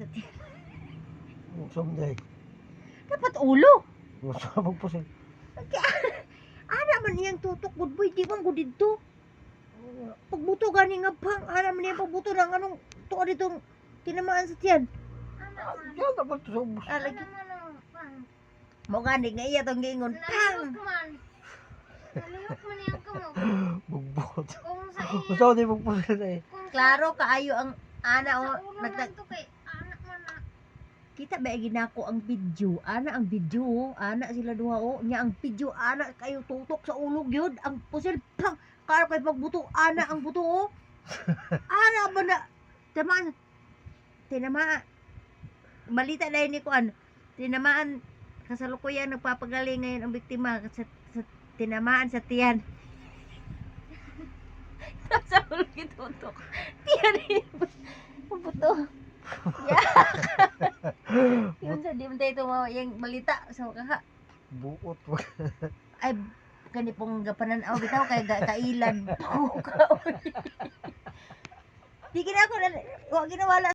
sa tiyan. Someday. Dapat ulo. Gusto magpusil. Ana man iyang tutok good boy, di man gud didto. Pagbuto gani nga pang, ana man iyang pagbuto ng anong tuwa ditong tinamaan sa tiyan. Diyan dapat sa ubos. Lagi. Mo gani nga iya tong giingon pang. Nalihok man yung kamot. Bugbot. Kung sa iya. Gusto di magpusil na eh. Klaro kaayo ang ana o Sa ulo lang to kay anak man na. kita ba ginako ang video, ana ang video, ana sila duha o, nya ang video ana kayo tutok sa ulo gyud, ang pusil pang karo kay pagbuto ana ang buto o. Ana ba na tinamaan balita dahil ni kuan tinamaan kasalukuyan nagpapagaling ngayon ang biktima sa tinamaan sa tiyan. Sa ulo gitutok. Tiyan ang buto. Yun sa di man tayo yung balita sa makaha. Buot. Ay, kani pong gapanan bitaw kay kailan. Di gina ko wa ginawala